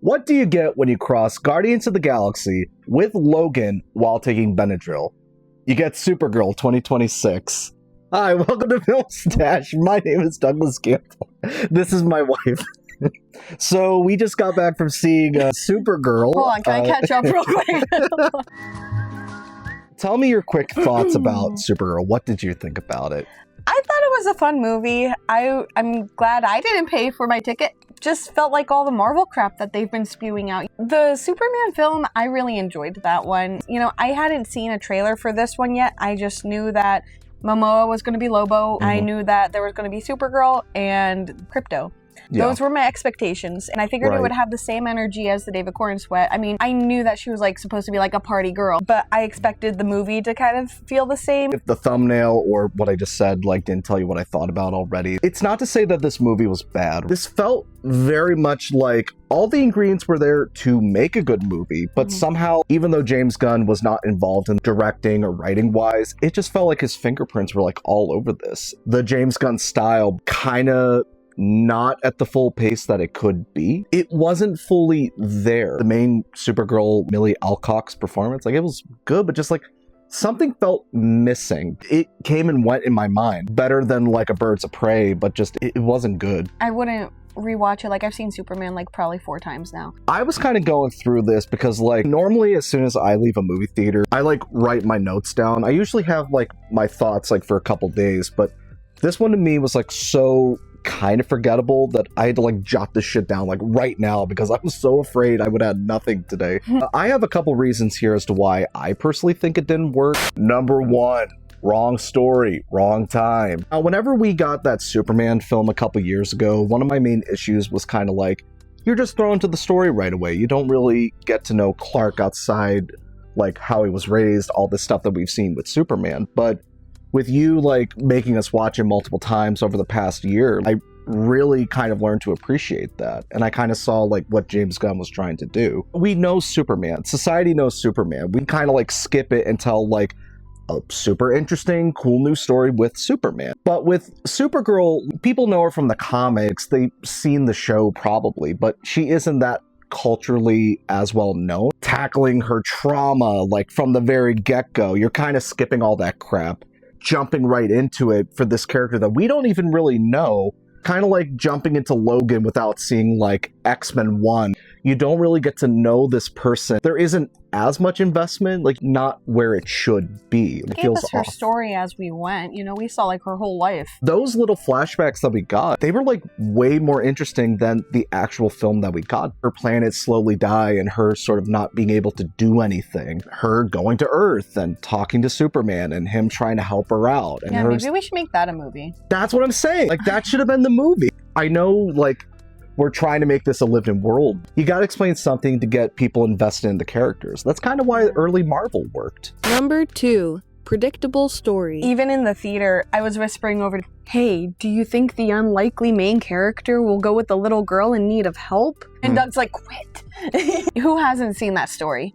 What do you get when you cross Guardians of the Galaxy with Logan while taking Benadryl? You get Supergirl 2026. Hi, welcome to Film Stash. My name is Douglas Campbell. This is my wife. So we just got back from seeing Supergirl. Hold on, can I catch up real quick? Tell me your quick thoughts about Supergirl. What did you think about it? I thought it was a fun movie. I'm glad I didn't pay for my ticket. Just felt like all the Marvel crap that they've been spewing out. The Superman film, I really enjoyed that one. You know, I hadn't seen a trailer for this one yet. I just knew that Momoa was going to be Lobo. I knew that there was going to be Supergirl and Crypto. Those were my expectations, and I figured it would have the same energy as the David Corn Sweat. I mean, I knew that she was like supposed to be like a party girl, but I expected the movie to kind of feel the same. If the thumbnail or what I just said like didn't tell you what I thought about already, it's not to say that this movie was bad. This felt very much like all the ingredients were there to make a good movie, but somehow, even though James Gunn was not involved in directing or writing wise, it just felt like his fingerprints were like all over this. The James Gunn style kind of not at the full pace that it could be. It wasn't fully there. The main Supergirl, Millie Alcock's performance, like it was good, but just like something felt missing. It came and went in my mind. Better than like a Birds of Prey, but just it wasn't good. I wouldn't rewatch it. Like I've seen Superman like probably 4 times now. I was kind of going through this because like normally as soon as I leave a movie theater, I like write my notes down. I usually have like my thoughts like for a couple days, but this one to me was like so kind of forgettable that I had to like jot this shit down like right now because I was so afraid I would add nothing today. I have a couple reasons here as to why I personally think it didn't work. Number one, wrong story, wrong time. Whenever we got that Superman film a couple years ago, one of my main issues was kind of like, you're just thrown to the story right away. You don't really get to know Clark outside like how he was raised, all this stuff that we've seen with Superman. But with you like making us watch it multiple times over the past year, I really kind of learned to appreciate that. And I kind of saw like what James Gunn was trying to do. We know Superman. Society knows Superman. We kind of like skip it and tell like a super interesting, cool new story with Superman. But with Supergirl, people know her from the comics. They've seen the show probably, but she isn't that culturally as well known. Tackling her trauma like from the very get-go, you're kind of skipping all that crap, jumping right into it for this character that we don't even really know. Kind of like jumping into Logan without seeing like X-Men 1. You don't really get to know this person. There isn't as much investment, like not where it should be. It gave us her story as we went. You know, we saw like her whole life. Those little flashbacks that we got, they were like way more interesting than the actual film that we got. Her planet slowly die and her sort of not being able to do anything. Her going to Earth and talking to Superman and him trying to help her out. And yeah, maybe we should make that a movie. That's what I'm saying. Like that should have been the movie. I know like we're trying to make this a lived-in world. You gotta explain something to get people invested in the characters. That's kind of why early Marvel worked. Number 2, predictable story. Even in the theater, I was whispering over, hey, do you think the unlikely main character will go with the little girl in need of help? And Doug's like, quit. Who hasn't seen that story?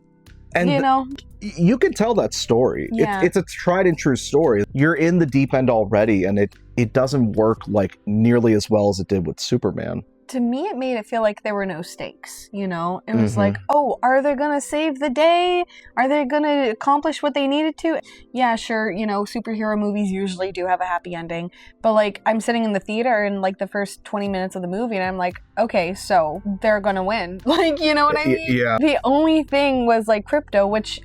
And you know? You can tell that story. Yeah. It's a tried and true story. You're in the deep end already, and it doesn't work like nearly as well as it did with Superman. To me, it made it feel like there were no stakes, you know? It was like, oh, are they gonna save the day? Are they gonna accomplish what they needed to? Yeah, sure, you know, superhero movies usually do have a happy ending. But, like, I'm sitting in the theater in, like, the first 20 minutes of the movie, and I'm like, okay, so they're gonna win. Like, you know what I mean? Yeah. The only thing was, like, Crypto, which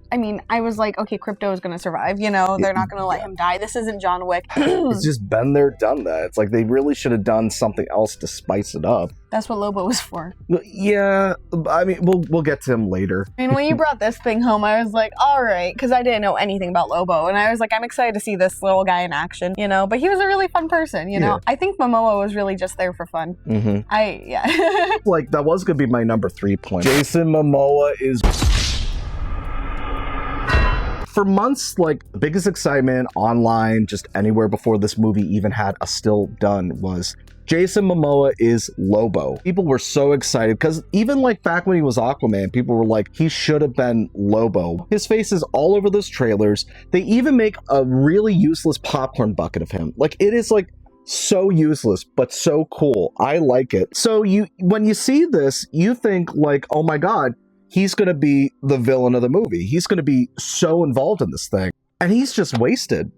I mean, I was like, okay, Crypto is going to survive, you know? They're not going to let him die. This isn't John Wick. It's just been there, done that. It's like they really should have done something else to spice it up. That's what Lobo was for. Yeah, I mean, we'll get to him later. I mean, when you brought this thing home, I was like, all right, because I didn't know anything about Lobo. And I was like, I'm excited to see this little guy in action, you know? But he was a really fun person, you know? Yeah. I think Momoa was really just there for fun. Yeah. Like, that was going to be my number 3 point. Jason Momoa is... For months, like, the biggest excitement online, just anywhere before this movie even had a still done, was Jason Momoa is Lobo. People were so excited because even like back when he was Aquaman, people were like, he should have been Lobo. His face is all over those trailers. They even make a really useless popcorn bucket of him. Like, it is like So useless, but so cool. I like it. So when you see this, you think like, oh my god, he's gonna be the villain of the movie. He's gonna be so involved in this thing. And he's just wasted.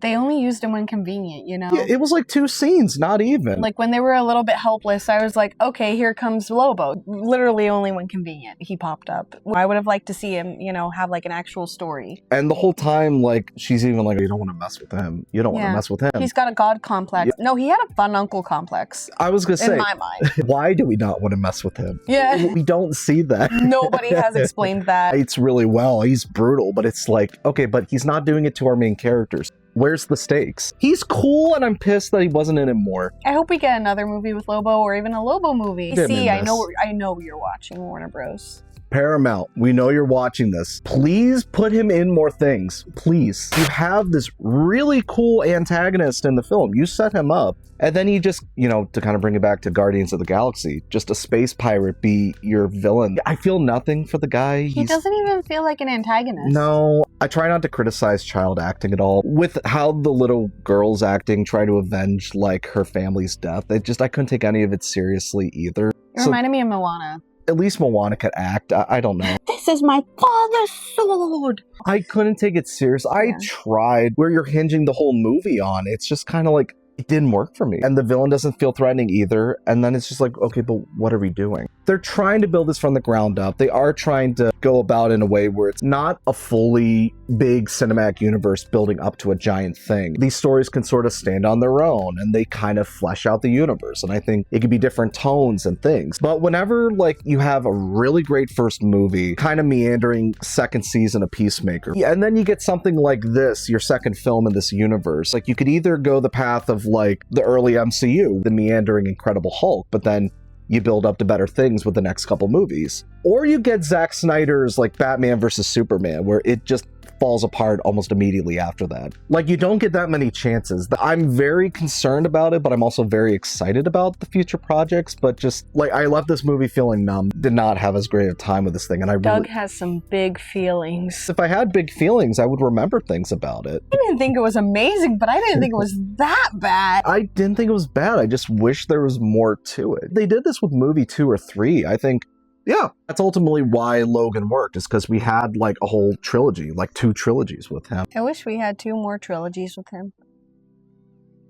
They only used him when convenient, you know? Yeah, it was like 2 scenes, not even. Like when they were a little bit helpless, I was like, okay, here comes Lobo. Literally only when convenient, he popped up. I would have liked to see him, you know, have like an actual story. And the whole time, like, she's even like, you don't want to mess with him. You don't want to mess with him. He's got a god complex. Yeah. No, he had a fun uncle complex. I was gonna say, in my mind. Why do we not want to mess with him? Yeah. We don't see that. Nobody has explained that. It's really well. He's brutal, but it's like, okay, but he's not doing it to our main characters. Where's the stakes? He's cool, and I'm pissed that he wasn't in it more. I hope we get another movie with Lobo, or even a Lobo movie. See, I know you're watching Warner Bros. Paramount, we know you're watching this. Please put him in more things. Please. You have this really cool antagonist in the film. You set him up. And then you just, you know, to kind of bring it back to Guardians of the Galaxy, just a space pirate be your villain. I feel nothing for the guy. He doesn't even feel like an antagonist. No. I try not to criticize child acting at all. With how the little girl's acting, try to avenge, like, her family's death, I couldn't take any of it seriously either. It reminded me of Moana. At least Moana could act. I don't know. This is my father's sword. I couldn't take it serious. I tried. Where you're hinging the whole movie on, it's just kind of like, it didn't work for me. And the villain doesn't feel threatening either. And then it's just like, okay, but what are we doing? They're trying to build this from the ground up. They are trying to go about in a way where it's not a fully big cinematic universe building up to a giant thing. These stories can sort of stand on their own and they kind of flesh out the universe. And I think it could be different tones and things. But whenever like you have a really great first movie, kind of meandering second season of Peacemaker, and then you get something like this, your second film in this universe, like you could either go the path of like the early MCU, the meandering Incredible Hulk, but then you build up to better things with the next couple movies. Or you get Zack Snyder's like Batman versus Superman, where it just falls apart almost immediately after that. Like, you don't get that many chances. I'm very concerned about it, but I'm also very excited about the future projects. But just like, I left this movie feeling numb. Did not have as great a time with this thing. And Doug has some big feelings. If I had big feelings, I would remember things about it. I didn't think it was amazing, but I didn't think it was that bad. I didn't think it was bad. I just wish there was more to it. They did this with movie 2 or 3. I think, yeah, that's ultimately why Logan worked, is because we had like a whole trilogy, like 2 trilogies with him. I wish we had 2 more trilogies with him.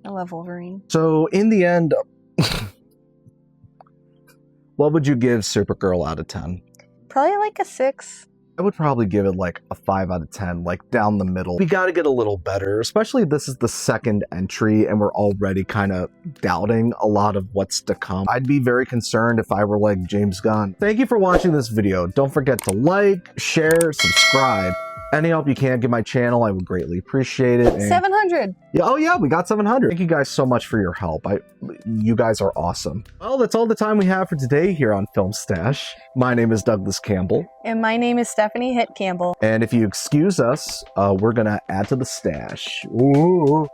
I love Wolverine. So in the end, what would you give Supergirl out of 10? Probably like a 6. I would probably give it like a 5 out of 10, like down the middle. We got to get a little better, especially this is the second entry and we're already kind of doubting a lot of what's to come. I'd be very concerned if I were like James Gunn. Thank you for watching this video. Don't forget to like, share, subscribe. Any help you can give my channel, I would greatly appreciate it. And 700. yeah, oh yeah, we got 700. Thank you guys so much for your help. You guys are awesome. Well, that's all the time we have for today here on Film Stash. My name is Douglas Campbell. And my name is Stephanie Hitt Campbell. And if you excuse us, we're gonna add to the stash. Ooh.